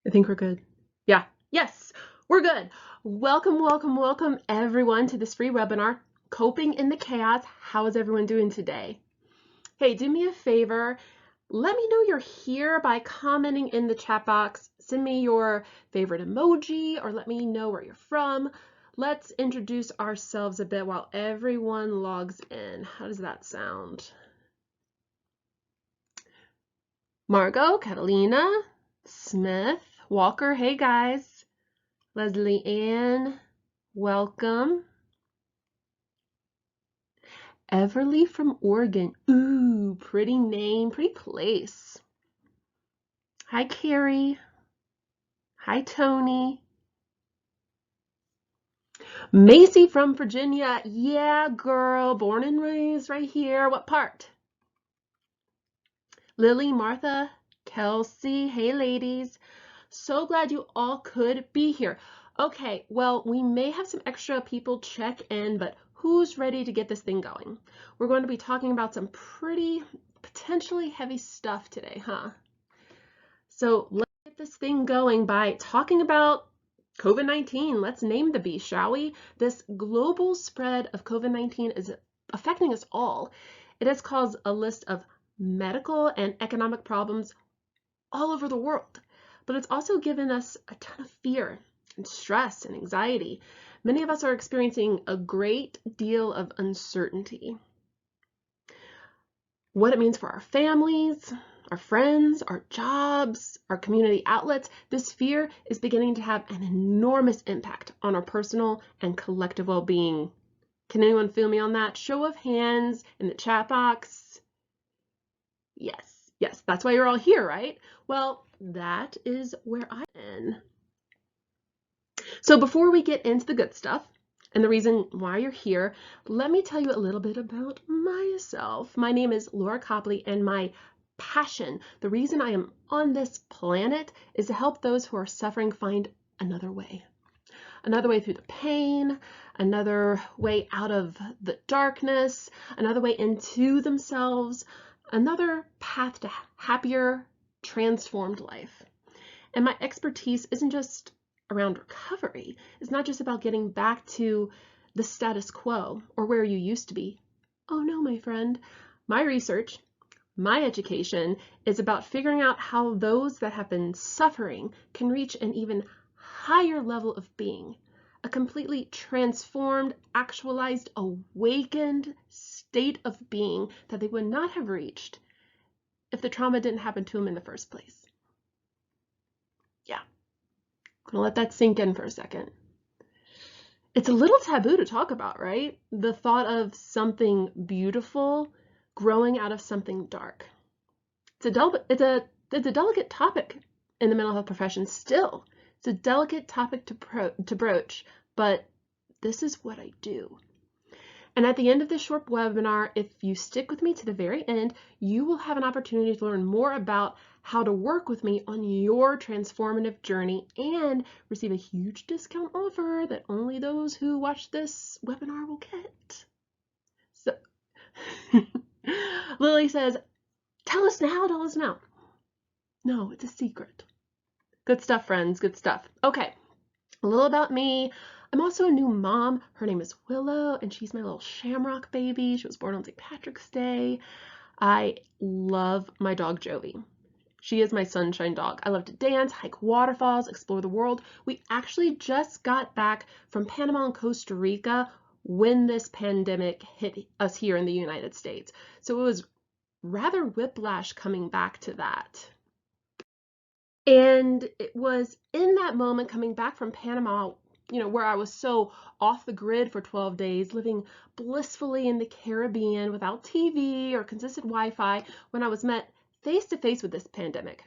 I think we're good. Yeah. Yes, we're good. Welcome everyone to this free webinar, Coping in the Chaos. How is everyone doing today? Hey, do me a favor. Let me know you're here by commenting in the chat box. Send me your favorite emoji or let me know where you're from. Let's introduce ourselves a bit while everyone logs in. How does that sound? Margot, Catalina, Smith, Walker, hey guys. Leslie Ann, welcome. Everly from Oregon. Ooh, pretty name, pretty place. Hi, Carrie. Hi, Tony. Macy from Virginia. Yeah, girl, born and raised right here. What part? Lily, Martha, Kelsey. Hey, ladies. So glad you all could be here. Okay, well, we may have some extra people check in, but who's ready to get this thing going? We're going to be talking about some pretty potentially heavy stuff today, huh? So let's get this thing going by talking about COVID-19. Let's name the beast, shall we? This global spread of COVID-19 is affecting us all. It has caused a list of medical and economic problems all over the world, but it's also given us a ton of fear and stress and anxiety. Many of us are experiencing a great deal of uncertainty. What it means for our families, our friends, our jobs, our community outlets, this fear is beginning to have an enormous impact on our personal and collective well-being. Can anyone feel me on that? Show of hands in the chat box. Yes, that's why you're all here, right? Well, that is where I'm in. So before we get into the good stuff and the reason why you're here, let me tell you a little bit about myself. My name is Laura Copley, and my passion, the reason I am on this planet, is to help those who are suffering find another way through the pain, another way out of the darkness, another way into themselves, another path to happier, transformed life. And my expertise isn't just around recovery. It's not just about getting back to the status quo or where you used to be. Oh no, my friend. My research, my education is about figuring out how those that have been suffering can reach an even higher level of being, a completely transformed, actualized, awakened state of being that they would not have reached if the trauma didn't happen to them in the first place. Yeah, I'm gonna let that sink in for a second. It's a little taboo to talk about, right? The thought of something beautiful growing out of something dark. It's a delicate topic in the mental health profession still. It's a delicate topic to broach, but this is what I do. And at the end of this short webinar, if you stick with me to the very end, you will have an opportunity to learn more about how to work with me on your transformative journey and receive a huge discount offer that only those who watch this webinar will get. So, Lily says, tell us now. No, it's a secret. Good stuff, friends, good stuff. Okay, a little about me. I'm also a new mom. Her name is Willow, and she's my little shamrock baby. She was born on St. Patrick's Day. I love my dog, Jovi. She is my sunshine dog. I love to dance, hike waterfalls, explore the world. We actually just got back from Panama and Costa Rica when this pandemic hit us here in the United States. So it was rather whiplash coming back to that. And it was in that moment coming back from Panama, where I was so off the grid for 12 days, living blissfully in the Caribbean without TV or consistent Wi-Fi, when I was met face to face with this pandemic.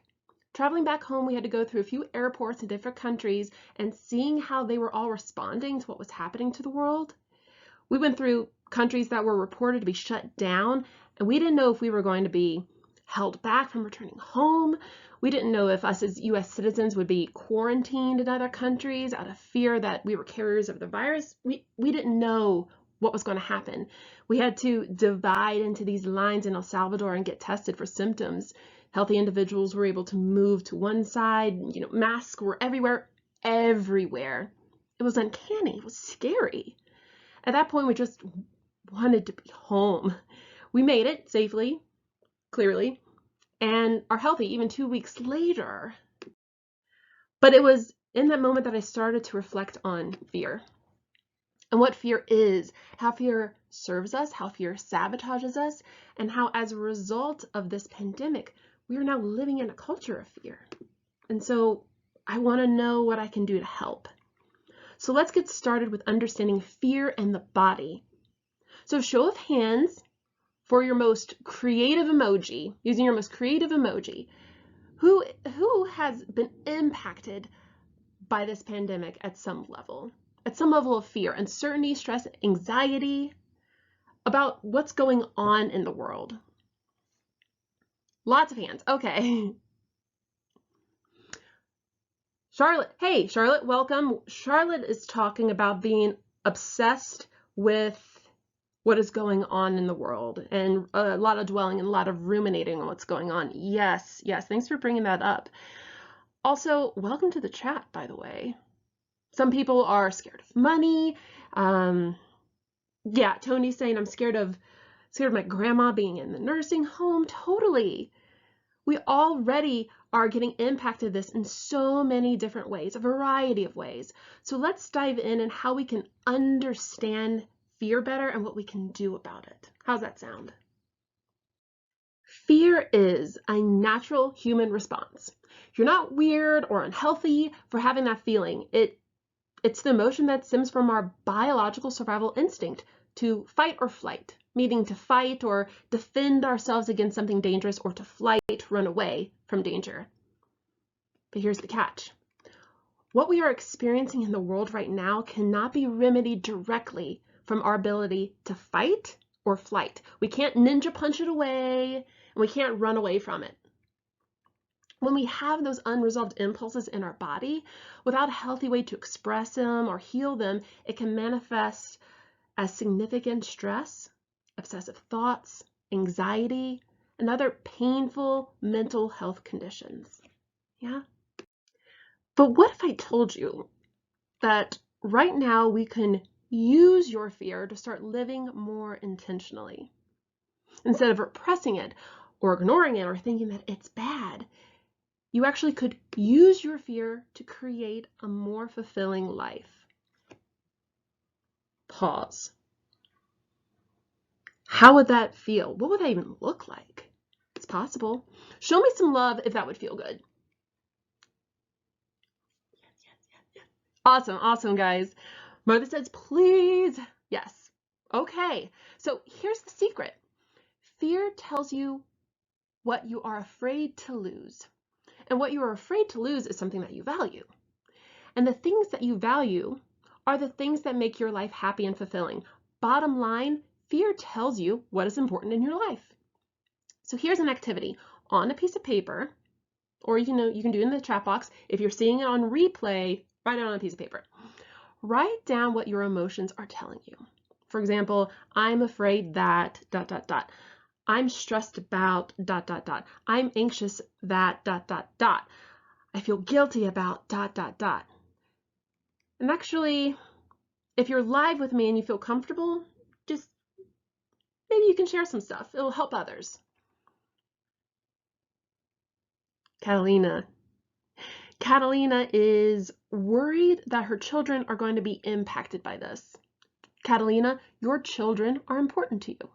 Traveling back home, we had to go through a few airports in different countries and seeing how they were all responding to what was happening to the world. We went through countries that were reported to be shut down, and we didn't know if we were going to be held back from returning home. We didn't know if us as US citizens would be quarantined in other countries out of fear that we were carriers of the virus. We didn't know what was going to happen. We had to divide into these lines in El Salvador and get tested for symptoms Healthy individuals were able to move to one side. Masks were everywhere, everywhere. It was uncanny. It was scary. At that point, we just wanted to be home. We made it safely, clearly, and are healthy even 2 weeks later. But it was in that moment that I started to reflect on fear and what fear is, how fear serves us, how fear sabotages us, and how as a result of this pandemic, we are now living in a culture of fear. And so I want to know what I can do to help. So let's get started with understanding fear and the body. So show of hands for your most creative emoji, using your most creative emoji. Who has been impacted by this pandemic at some level of fear, uncertainty, stress, anxiety about what's going on in the world? Lots of hands. Okay. Charlotte. Hey, Charlotte, welcome. Charlotte is talking about being obsessed with what is going on in the world and a lot of dwelling and a lot of ruminating on what's going on. Yes, yes. Thanks for bringing that up. Also, welcome to the chat, by the way. Some people are scared of money. Yeah, Tony's saying I'm scared of my grandma being in the nursing home. Totally. We already are getting impacted this in so many different ways, a variety of ways. So let's dive in and how we can understand fear better and what we can do about it. How's that sound? Fear is a natural human response. You're not weird or unhealthy for having that feeling. It's the emotion that stems from our biological survival instinct to fight or flight, meaning to fight or defend ourselves against something dangerous, or to flight, run away from danger. But here's the catch. What we are experiencing in the world right now cannot be remedied directly from our ability to fight or flight. We can't ninja punch it away, and we can't run away from it. When we have those unresolved impulses in our body, without a healthy way to express them or heal them, it can manifest as significant stress, obsessive thoughts, anxiety, and other painful mental health conditions. Yeah? But what if I told you that right now we can use your fear to start living more intentionally? Instead of repressing it or ignoring it or thinking that it's bad, you actually could use your fear to create a more fulfilling life. Pause. How would that feel? What would that even look like? It's possible. Show me some love if that would feel good. Yes. Awesome, guys. Martha says, please. Yes. Okay. So here's the secret. Fear tells you what you are afraid to lose. And what you are afraid to lose is something that you value. And the things that you value are the things that make your life happy and fulfilling. Bottom line, fear tells you what is important in your life. So here's an activity on a piece of paper, or you can do it in the chat box. If you're seeing it on replay, write it on a piece of paper. Write down what your emotions are telling you. For example, I'm afraid that ... I'm stressed about ... I'm anxious that ... I feel guilty about ... And actually, if you're live with me and you feel comfortable, just maybe you can share some stuff. It'll help others. Catalina is worried that her children are going to be impacted by this. Catalina, your children are important to you.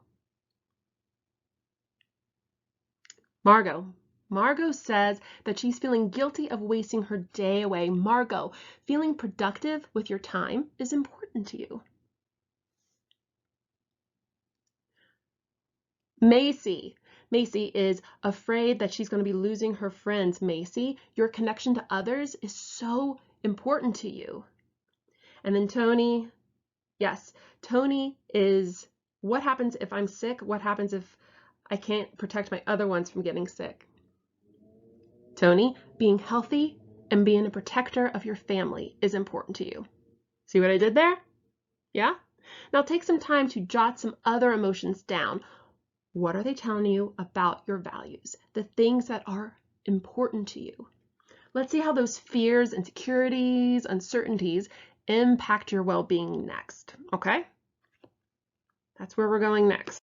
Margot says that she's feeling guilty of wasting her day away. Margot, feeling productive with your time is important to you. Macy is afraid that she's going to be losing her friends. Macy, your connection to others is so important to you. And then Tony, yes, Tony is, what happens if I'm sick? What happens if I can't protect my other ones from getting sick? Tony, being healthy and being a protector of your family is important to you. See what I did there? Yeah? Now take some time to jot some other emotions down. What are they telling you about your values, the things that are important to you? Let's see how those fears, insecurities, uncertainties impact your well-being next, okay? That's where we're going next.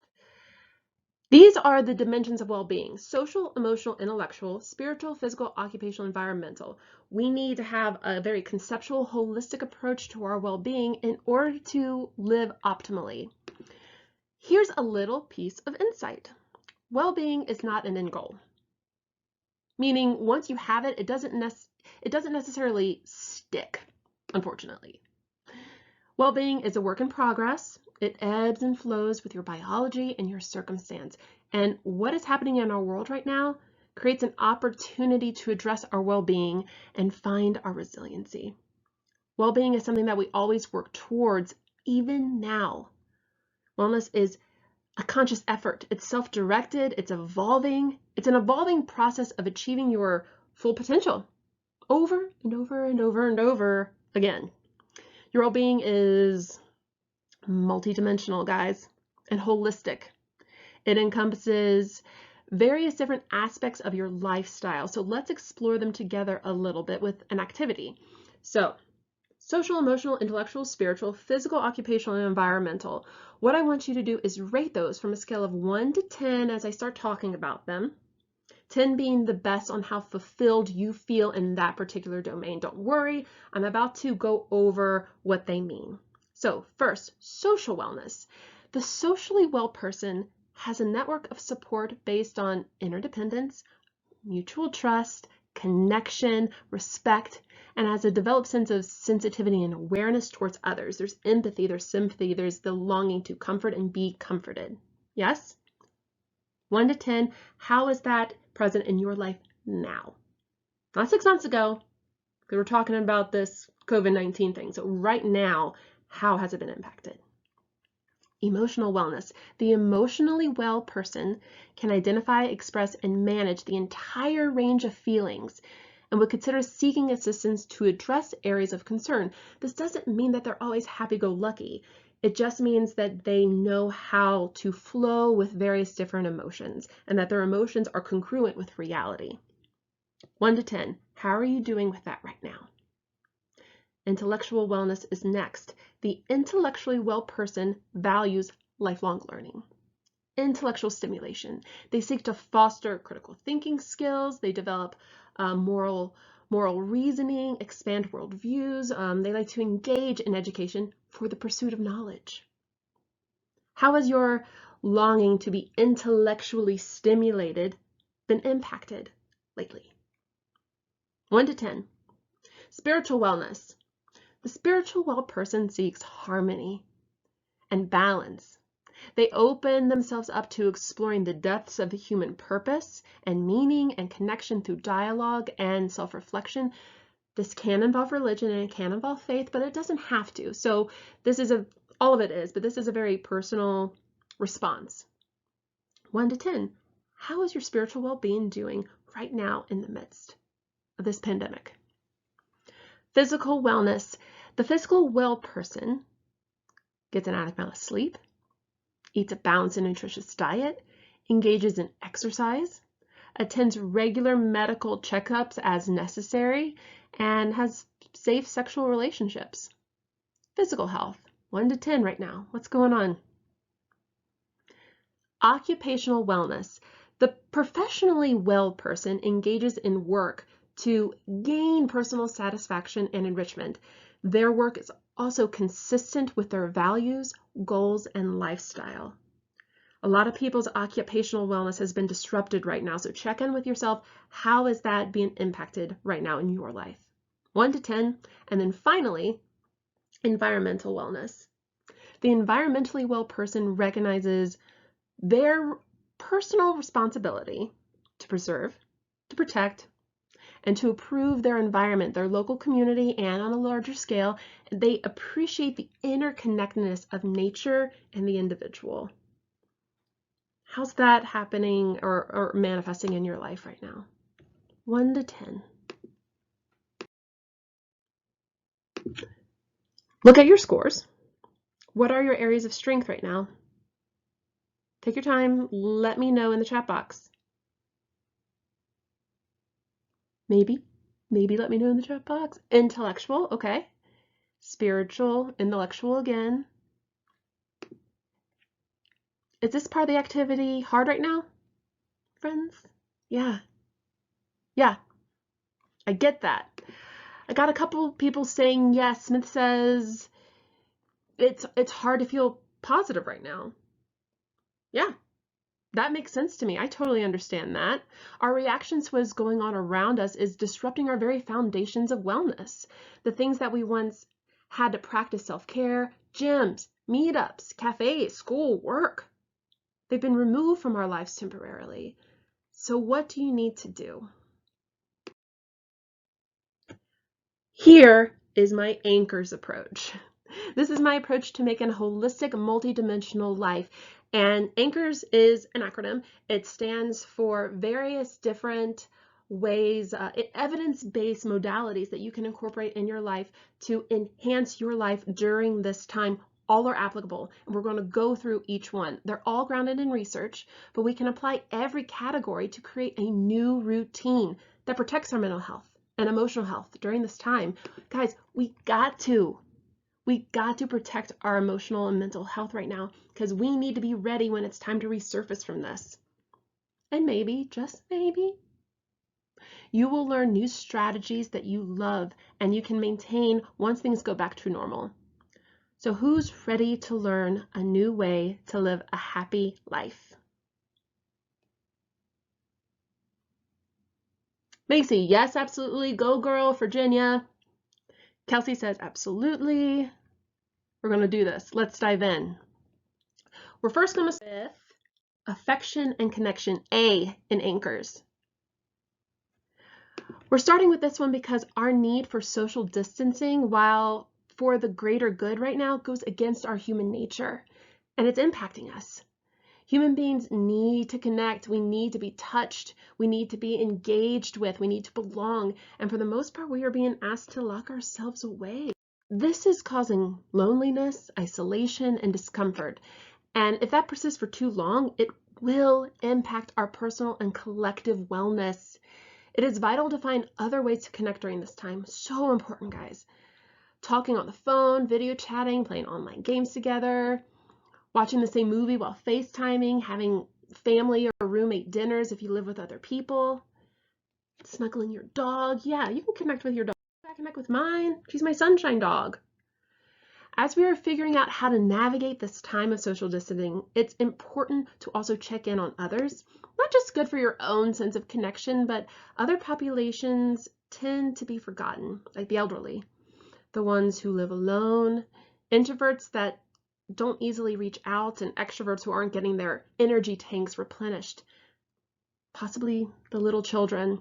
These are the dimensions of well-being: social, emotional, intellectual, spiritual, physical, occupational, environmental. We need to have a very conceptual, holistic approach to our well-being in order to live optimally. Here's a little piece of insight. Well-being is not an end goal. Meaning once you have it, it doesn't necessarily stick, unfortunately. Well-being is a work in progress. It ebbs and flows with your biology and your circumstance. And what is happening in our world right now creates an opportunity to address our well-being and find our resiliency. Well-being is something that we always work towards, even now. Wellness is a conscious effort. It's self-directed, it's evolving. It's an evolving process of achieving your full potential over and over and over and over again. Your well-being is multidimensional, guys, and holistic. It encompasses various different aspects of your lifestyle. So let's explore them together a little bit with an activity. So social, emotional, intellectual, spiritual, physical, occupational, and environmental. What I want you to do is rate those from a scale of 1 to 10 as I start talking about them. 10 being the best on how fulfilled you feel in that particular domain. Don't worry, I'm about to go over what they mean. So first, social wellness. The socially well person has a network of support based on interdependence, mutual trust, connection, respect, and has a developed sense of sensitivity and awareness towards others. There's empathy, there's sympathy, there's the longing to comfort and be comforted. Yes? 1 to 10, how is that present in your life now? Not 6 months ago, because we're talking about this COVID-19 thing. So right now, how has it been impacted? Emotional wellness. The emotionally well person can identify, express, and manage the entire range of feelings and would consider seeking assistance to address areas of concern. This doesn't mean that they're always happy-go-lucky. It just means that they know how to flow with various different emotions and that their emotions are congruent with reality. 1 to 10, how are you doing with that right now? Intellectual wellness is next. The intellectually well person values lifelong learning. Intellectual stimulation. They seek to foster critical thinking skills. They develop moral reasoning, expand worldviews. They like to engage in education for the pursuit of knowledge. How has your longing to be intellectually stimulated been impacted lately? 1 to 10. Spiritual wellness. The spiritual well person seeks harmony and balance. They open themselves up to exploring the depths of the human purpose and meaning and connection through dialogue and self-reflection. This can involve religion and it can involve faith, but it doesn't have to. So this is all of it is, but this is a very personal response. 1 to 10, how is your spiritual well-being doing right now in the midst of this pandemic? Physical wellness. The physical well person gets an adequate amount of sleep, eats a balanced and nutritious diet, engages in exercise, attends regular medical checkups as necessary, and has safe sexual relationships. Physical health, 1 to 10 right now. What's going on? Occupational wellness. The professionally well person engages in work to gain personal satisfaction and enrichment. Their work is also consistent with their values, goals, and lifestyle. A lot of people's occupational wellness has been disrupted right now, so check in with yourself. How is that being impacted right now in your life? 1 to 10, and then finally, environmental wellness. The environmentally well person recognizes their personal responsibility to preserve, to protect, and to improve their environment, their local community, and on a larger scale. They appreciate the interconnectedness of nature and the individual. How's that happening or manifesting in your life right now? 1 to 10. Look at your scores. What are your areas of strength right now? Take your time. Let me know in the chat box. Maybe let me know in the chat box. Intellectual, okay. Spiritual, intellectual again. Is this part of the activity hard right now, friends? Yeah, I get that. I got a couple people saying yes. Smith says it's hard to feel positive right now. Yeah, that makes sense to me. I totally understand that. Our reactions to what's going on around us is disrupting our very foundations of wellness. The things that we once had to practice self-care, gyms, meetups, cafes, school, work, they've been removed from our lives temporarily. So what do you need to do? Here is my anchors approach. This is my approach to make a holistic, multidimensional life. And anchors is an acronym. It stands for various different ways, evidence-based modalities that you can incorporate in your life to enhance your life during this time. All are applicable, and we're going to go through each one. They're all grounded in research, but we can apply every category to create a new routine that protects our mental health and emotional health during this time. Guys, we got to protect our emotional and mental health right now, because we need to be ready when it's time to resurface from this. And maybe, just maybe, you will learn new strategies that you love and you can maintain once things go back to normal. So who's ready to learn a new way to live a happy life? Macy, yes, absolutely. Go girl, Virginia. Kelsey says, absolutely. We're going to do this. Let's dive in. We're first going to start with affection and connection, A in anchors. We're starting with this one because our need for social distancing, while for the greater good right now, goes against our human nature, and it's impacting us. Human beings need to connect. We need to be touched. We need to be engaged with. We need to belong. And for the most part, we are being asked to lock ourselves away. This is causing loneliness, isolation, and discomfort. And if that persists for too long, it will impact our personal and collective wellness. It is vital to find other ways to connect during this time. So important, guys. Talking on the phone, video chatting, playing online games together, watching the same movie while FaceTiming, having family or roommate dinners if you live with other people, snuggling your dog. Yeah, you can connect with your dog. I connect with mine. She's my sunshine dog. As we are figuring out how to navigate this time of social distancing, it's important to also check in on others. Not just good for your own sense of connection, but other populations tend to be forgotten, like the elderly, the ones who live alone, introverts that don't easily reach out, and extroverts who aren't getting their energy tanks replenished, possibly the little children.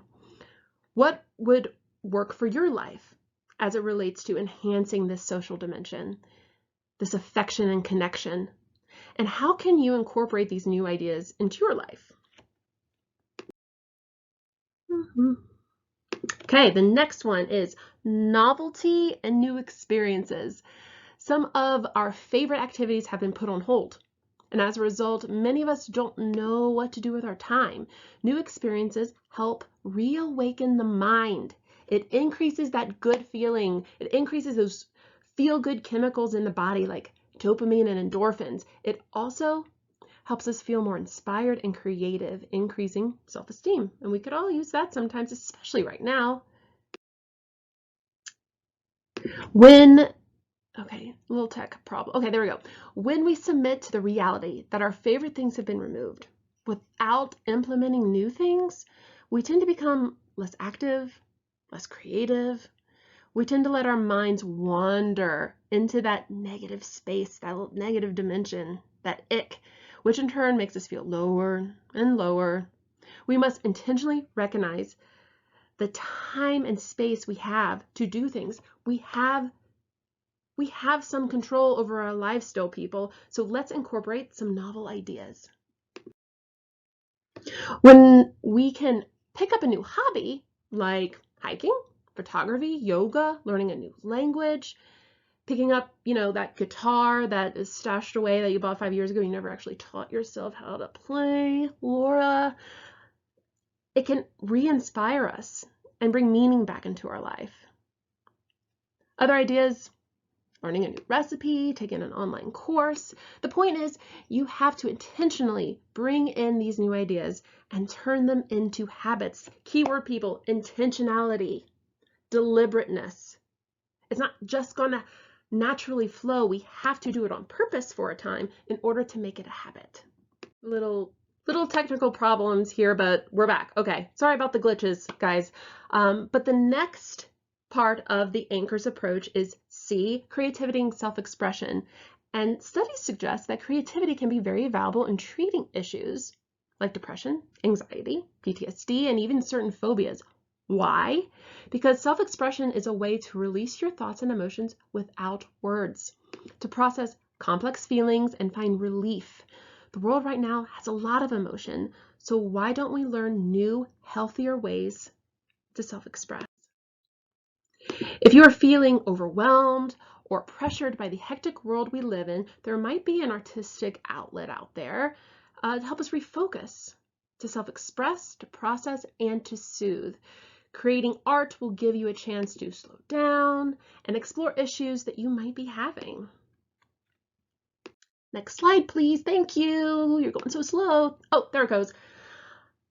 What would work for your life as it relates to enhancing this social dimension, this affection and connection? And how can you incorporate these new ideas into your life? Okay, the next one is novelty and new experiences. Some of our favorite activities have been put on hold. And as a result, many of us don't know what to do with our time. New experiences help reawaken the mind. It increases that good feeling. It increases those feel-good chemicals in the body like dopamine and endorphins. It also helps us feel more inspired and creative, increasing self-esteem. And we could all use that sometimes, especially right now. Okay, little tech problem. Okay, there we go. When we submit to the reality that our favorite things have been removed without implementing new things, we tend to become less active, less creative. We tend to let our minds wander into that negative space, that negative dimension, that ick, which in turn makes us feel lower and lower. We must intentionally recognize the time and space we have to do things. We have some control over our lives still, people, so let's incorporate some novel ideas. When we can pick up a new hobby, like hiking, photography, yoga, learning a new language, Picking up, that guitar that is stashed away that you bought 5 years ago, you never actually taught yourself how to play, Laura. It can re-inspire us and bring meaning back into our life. Other ideas, learning a new recipe, taking an online course. The point is, you have to intentionally bring in these new ideas and turn them into habits. Keyword, people, intentionality, deliberateness. It's not just going to naturally flow. We have to do it on purpose for a time in order to make it a habit. Little technical problems here, but we're back. Okay, sorry about the glitches, guys. But the next part of the anchors approach is C, creativity and self-expression. And studies suggest that creativity can be very valuable in treating issues like depression, anxiety, PTSD, and even certain phobias. Why? Because self-expression is a way to release your thoughts and emotions without words, to process complex feelings and find relief. The world right now has a lot of emotion, so why don't we learn new, healthier ways to self-express? If you are feeling overwhelmed or pressured by the hectic world we live in, there might be an artistic outlet out there to help us refocus, to self-express, to process, and to soothe. Creating art will give you a chance to slow down and explore issues that you might be having. Next slide, please. Thank you. You're going so slow. Oh, there it goes.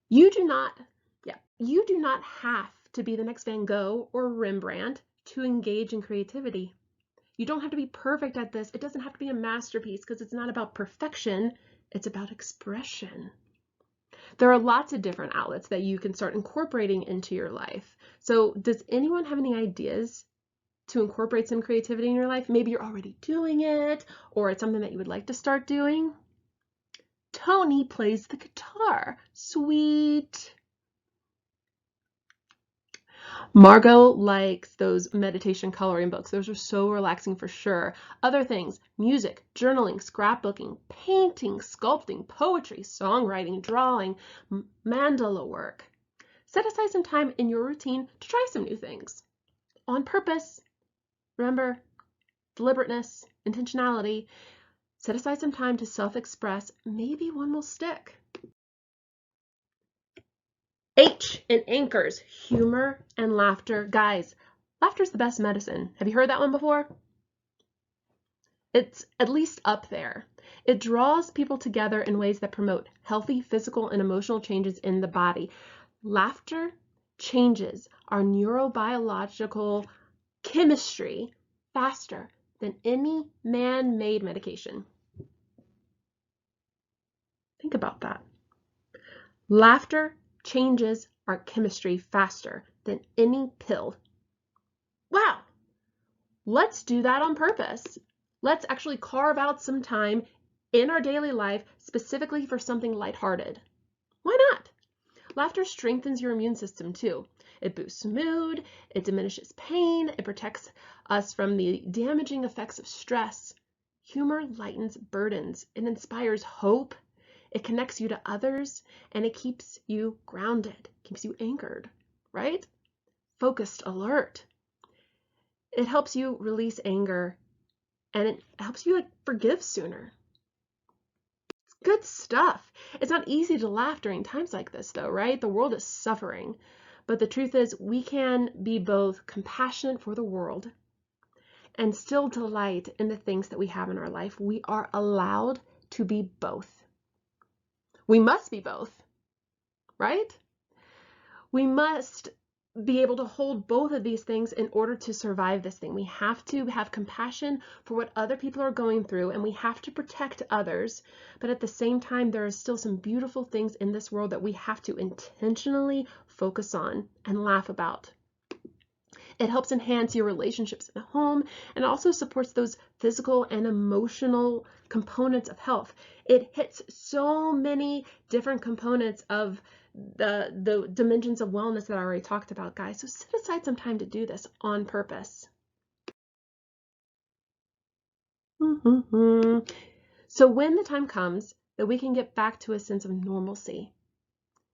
You do not have to be the next Van Gogh or Rembrandt to engage in creativity. You don't have to be perfect at this. It doesn't have to be a masterpiece because it's not about perfection. It's about expression. There are lots of different outlets that you can start incorporating into your life. So does anyone have any ideas to incorporate some creativity in your life? Maybe you're already doing it, or it's something that you would like to start doing. Tony plays the guitar. Sweet. Margot likes those meditation coloring books. Those are so relaxing for sure. Other things, music, journaling, scrapbooking, painting, sculpting, poetry, songwriting, drawing, mandala work. Set aside some time in your routine to try some new things. On purpose. Remember, deliberateness, intentionality. Set aside some time to self-express. Maybe one will stick. H in anchors, humor and laughter. Guys, laughter is the best medicine. Have you heard that one before? It's at least up there. It draws people together in ways that promote healthy physical and emotional changes in the body. Laughter changes our neurobiological chemistry faster than any man-made medication. Think about that. Laughter changes our chemistry faster than any pill. Wow! Let's do that on purpose. Let's actually carve out some time in our daily life specifically for something lighthearted. Why not? Laughter strengthens your immune system too. It boosts mood, it diminishes pain, it protects us from the damaging effects of stress. Humor lightens burdens, it inspires hope, it connects you to others, and it keeps you grounded, keeps you anchored, right? Focused, alert. It helps you release anger, and it helps you forgive sooner. It's good stuff. It's not easy to laugh during times like this though, right? The world is suffering. But the truth is we can be both compassionate for the world and still delight in the things that we have in our life. We are allowed to be both. We must be both, right? We must be able to hold both of these things in order to survive this thing. We have to have compassion for what other people are going through, and we have to protect others. But at the same time, there are still some beautiful things in this world that we have to intentionally focus on and laugh about. It helps enhance your relationships in the home and also supports those physical and emotional components of health. It hits so many different components of the dimensions of wellness that I already talked about, guys. So set aside some time to do this on purpose. So when the time comes that we can get back to a sense of normalcy,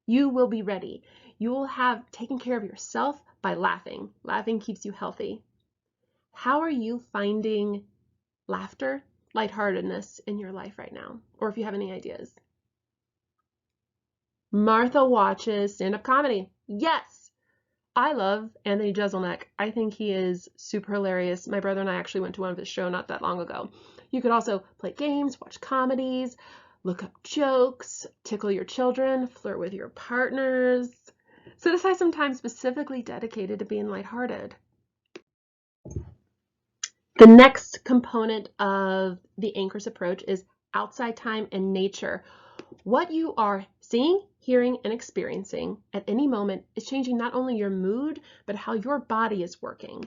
you will be ready. You will have taken care of yourself by laughing. Laughing keeps you healthy. How are you finding laughter, lightheartedness in your life right now? Or if you have any ideas. Martha watches stand-up comedy. Yes! I love Anthony Jeselnik. I think he is super hilarious. My brother and I actually went to one of his shows not that long ago. You could also play games, watch comedies, look up jokes, tickle your children, flirt with your partners. Set aside some time specifically dedicated to being lighthearted. The next component of the anchors approach is outside time and nature. What you are seeing, hearing, and experiencing at any moment is changing not only your mood, but how your body is working.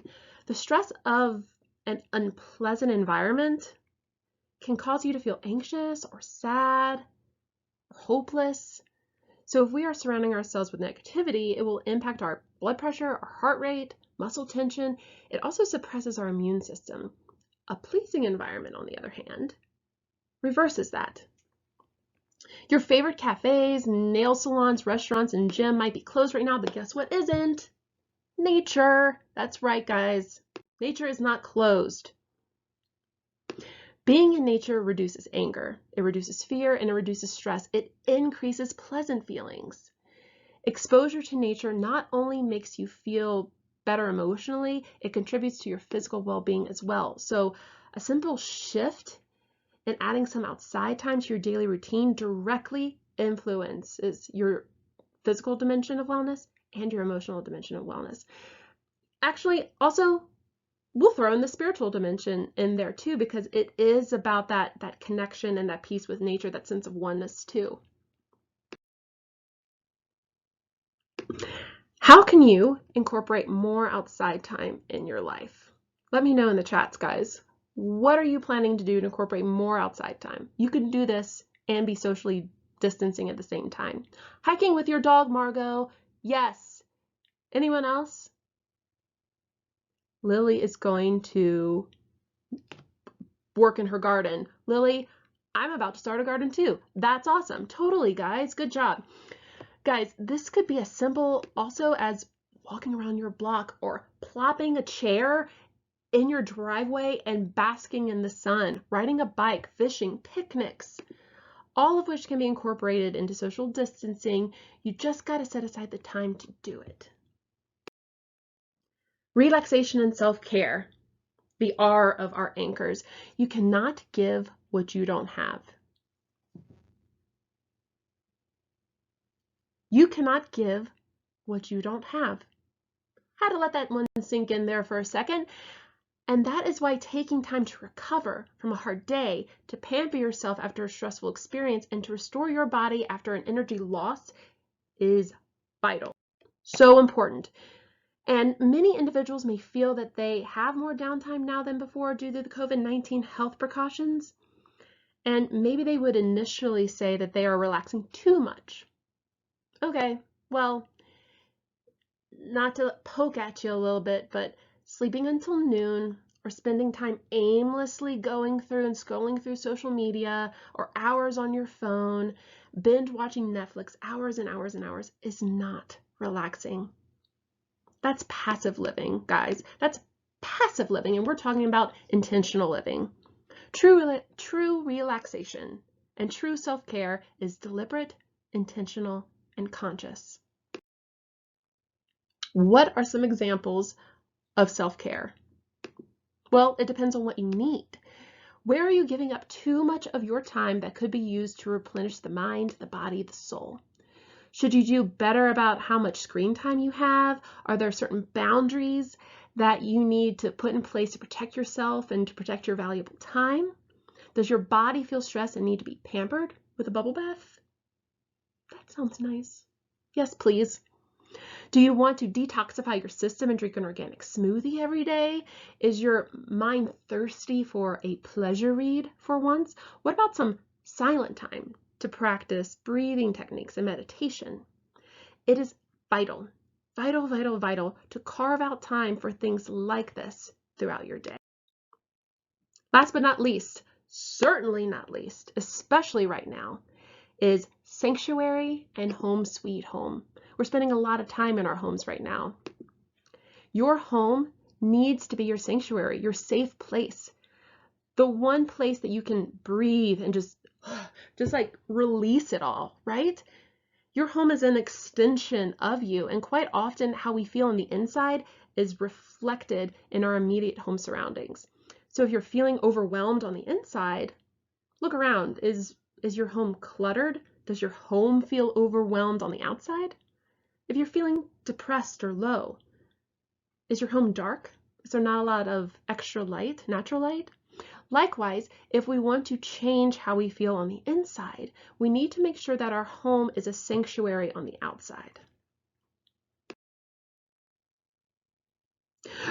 The stress of an unpleasant environment can cause you to feel anxious or sad or hopeless. So if we are surrounding ourselves with negativity, it will impact our blood pressure, our heart rate, muscle tension. It also suppresses our immune system. A pleasing environment, on the other hand, reverses that. Your favorite cafes, nail salons, restaurants, and gym might be closed right now, but guess what isn't? Nature. That's right, guys. Nature is not closed. Being in nature reduces anger, it reduces fear, and it reduces stress. It increases pleasant feelings. Exposure to nature not only makes you feel better emotionally, it contributes to your physical well-being as well. So a simple shift and adding some outside time to your daily routine directly influences your physical dimension of wellness and your emotional dimension of wellness. Actually, also, we'll throw in the spiritual dimension in there too, because it is about that connection and that peace with nature, that sense of oneness too. How can you incorporate more outside time in your life? Let me know in the chats, guys. What are you planning to do to incorporate more outside time? You can do this and be socially distancing at the same time. Hiking with your dog, Margot. Yes. Anyone else? Lily is going to work in her garden. Lily, I'm about to start a garden too. That's awesome. Totally, guys. Good job. Guys, this could be as simple also as walking around your block or plopping a chair in your driveway and basking in the sun, riding a bike, fishing, picnics, all of which can be incorporated into social distancing. You just got to set aside the time to do it. Relaxation and self-care, the R of our anchors. You cannot give what you don't have. You cannot give what you don't have. Had to let that one sink in there for a second. And that is why taking time to recover from a hard day, to pamper yourself after a stressful experience, and to restore your body after an energy loss is vital. So important. And many individuals may feel that they have more downtime now than before due to the COVID-19 health precautions. And maybe they would initially say that they are relaxing too much. Okay, well, not to poke at you a little bit, but sleeping until noon or spending time aimlessly going through and scrolling through social media or hours on your phone, binge watching Netflix hours and hours and hours is not relaxing. That's passive living, guys. That's passive living, and we're talking about intentional living. True relaxation and true self-care is deliberate, intentional, and conscious. What are some examples of self-care? Well, it depends on what you need. Where are you giving up too much of your time that could be used to replenish the mind, the body, the soul? Should you do better about how much screen time you have? Are there certain boundaries that you need to put in place to protect yourself and to protect your valuable time? Does your body feel stressed and need to be pampered with a bubble bath? That sounds nice. Yes, please. Do you want to detoxify your system and drink an organic smoothie every day? Is your mind thirsty for a pleasure read for once? What about some silent time to practice breathing techniques and meditation? It is vital, vital, vital, vital to carve out time for things like this throughout your day. Last but not least, certainly not least, especially right now, is sanctuary and home sweet home. We're spending a lot of time in our homes right now. Your home needs to be your sanctuary, your safe place. The one place that you can breathe and just like release it all, right? Your home is an extension of you, and quite often how we feel on the inside is reflected in our immediate home surroundings. So if you're feeling overwhelmed on the inside, look around. Is your home cluttered? Does your home feel overwhelmed on the outside? If you're feeling depressed or low, is your home dark? Is there not a lot of extra light, natural light? Likewise, if we want to change how we feel on the inside, we need to make sure that our home is a sanctuary on the outside.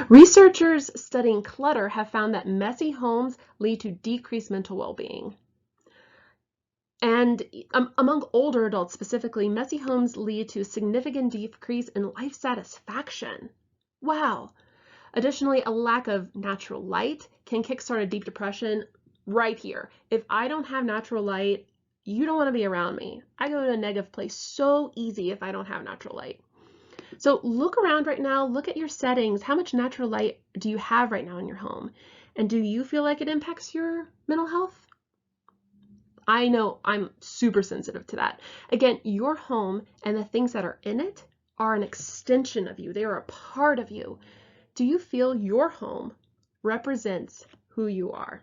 Researchers studying clutter have found that messy homes lead to decreased mental well-being. And among older adults specifically, messy homes lead to a significant decrease in life satisfaction. Wow. Additionally, a lack of natural light can kickstart a deep depression right here. If I don't have natural light, you don't want to be around me. I go to a negative place so easy if I don't have natural light. So look around right now, look at your settings. How much natural light do you have right now in your home? And do you feel like it impacts your mental health? I know I'm super sensitive to that. Again, your home and the things that are in it are an extension of you. They are a part of you. Do you feel your home represents who you are?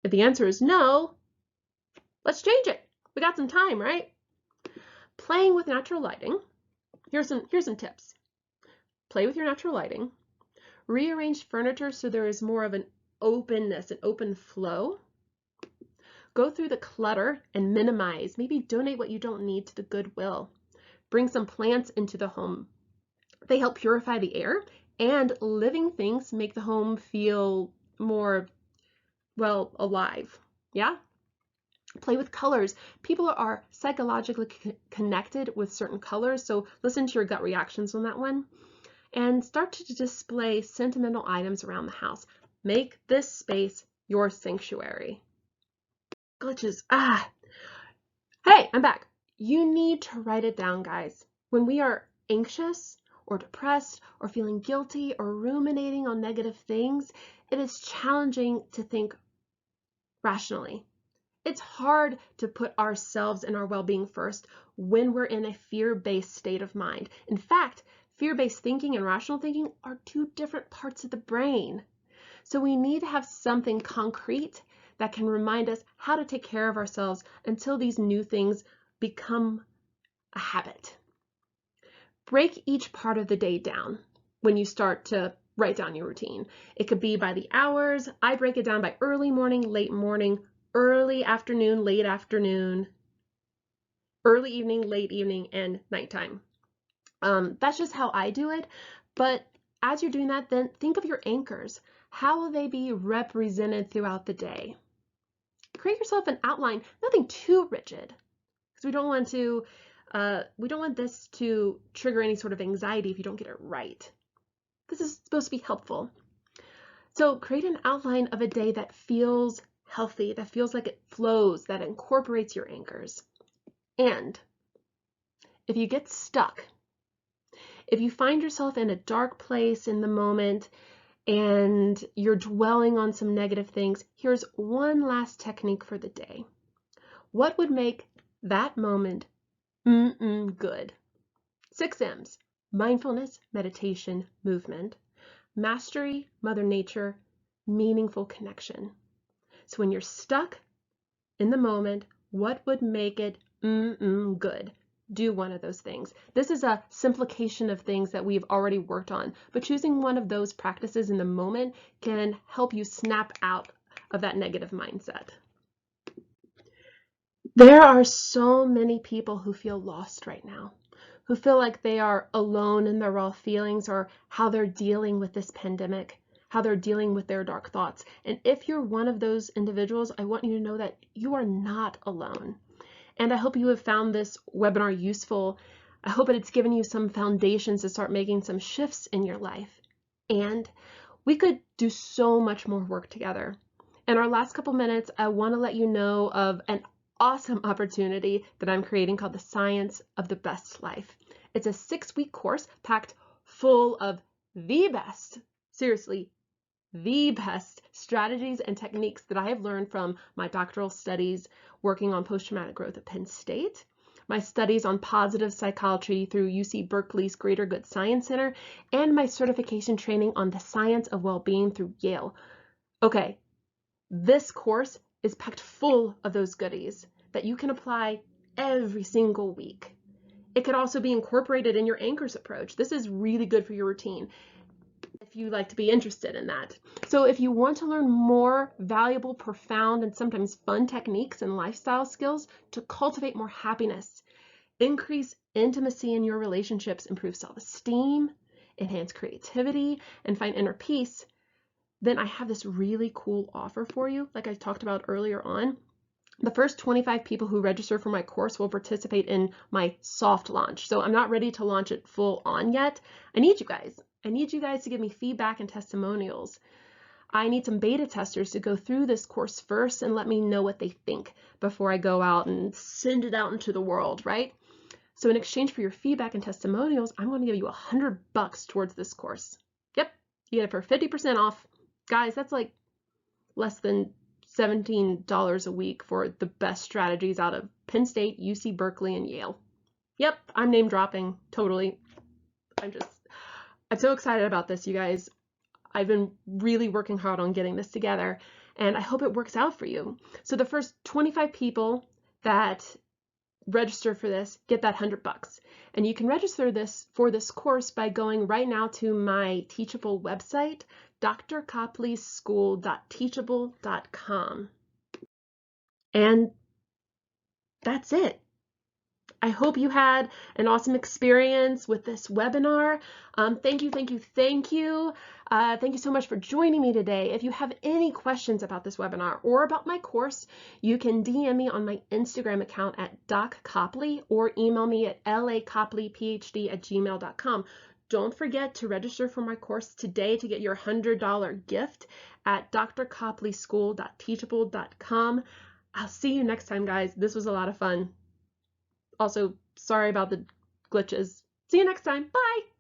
If the answer is no, let's change it. We got some time, right? Playing with natural lighting. Here's some tips. Play with your natural lighting. Rearrange furniture so there is more of an openness, an open flow. Go through the clutter and minimize. Maybe donate what you don't need to the Goodwill. Bring some plants into the home. They help purify the air, and living things make the home feel more, well, alive. Yeah? Play with colors. People are psychologically connected with certain colors, so listen to your gut reactions on that one. And start to display sentimental items around the house. Make this space your sanctuary. Glitches. Hey, I'm back. You need to write it down, guys. When we are anxious or depressed or feeling guilty or ruminating on negative things, it is challenging to think rationally. It's hard to put ourselves and our well-being first when we're in a fear-based state of mind. In fact, fear-based thinking and rational thinking are two different parts of the brain. So we need to have something concrete that can remind us how to take care of ourselves until these new things become a habit. Break each part of the day down when you start to write down your routine. It could be by the hours. I break it down by early morning, late morning, early afternoon, late afternoon, early evening, late evening, and nighttime. That's just how I do it. But as you're doing that, then think of your anchors. How will they be represented throughout the day? Create yourself an outline, nothing too rigid, because we don't want this to trigger any sort of anxiety if you don't get it right. This is supposed to be helpful. So create an outline of a day that feels healthy, that feels like it flows, that incorporates your anchors. And if you get stuck, if you find yourself in a dark place in the moment and you're dwelling on some negative things, here's one last technique for the day. What would make that moment good? 6 M's: mindfulness, meditation, movement, mastery, Mother Nature, meaningful connection. So when you're stuck in the moment, what would make it good? Do one of those things. This is a simplification of things that we've already worked on, but choosing one of those practices in the moment can help you snap out of that negative mindset. There are so many people who feel lost right now, who feel like they are alone in their raw feelings or how they're dealing with this pandemic, how they're dealing with their dark thoughts. And if you're one of those individuals, I want you to know that you are not alone. And I hope you have found this webinar useful. I hope that it's given you some foundations to start making some shifts in your life. And we could do so much more work together. In our last couple minutes, I want to let you know of an awesome opportunity that I'm creating called the Science of the Best Life. It's a 6-week course packed full of the best seriously, the best strategies and techniques that I have learned from my doctoral studies working on post-traumatic growth at Penn State, my studies on positive psychology through UC Berkeley's Greater Good Science Center, and my certification training on the science of well-being through Yale. Okay, this course is packed full of those goodies that you can apply every single week. It could also be incorporated in your anchors approach. This is really good for your routine if you like to be interested in that. So if you want to learn more valuable, profound, and sometimes fun techniques and lifestyle skills to cultivate more happiness, increase intimacy in your relationships, improve self-esteem, enhance creativity, and find inner peace, then I have this really cool offer for you, like I talked about earlier on. The first 25 people who register for my course will participate in my soft launch. So I'm not ready to launch it full on yet. I need you guys. I need you guys to give me feedback and testimonials. I need some beta testers to go through this course first and let me know what they think before I go out and send it out into the world, right? So in exchange for your feedback and testimonials, I'm going to give you $100 towards this course. Yep, you get it for 50% off. Guys, that's like less than $17 a week for the best strategies out of Penn State, UC Berkeley, and Yale. Yep, I'm name dropping, totally. I'm so excited about this, you guys. I've been really working hard on getting this together, and I hope it works out for you. So the first 25 people that register for this get that $100. And you can register for this course by going right now to my Teachable website, drcopleyschool.teachable.com. And that's it. I hope you had an awesome experience with this webinar. Thank you. Thank you so much for joining me today. If you have any questions about this webinar or about my course, you can DM me on my Instagram account at doccopley or email me at lacopleyphd@gmail.com. Don't forget to register for my course today to get your $100 gift at drcopleyschool.teachable.com. I'll see you next time, guys. This was a lot of fun. Also, sorry about the glitches. See you next time. Bye!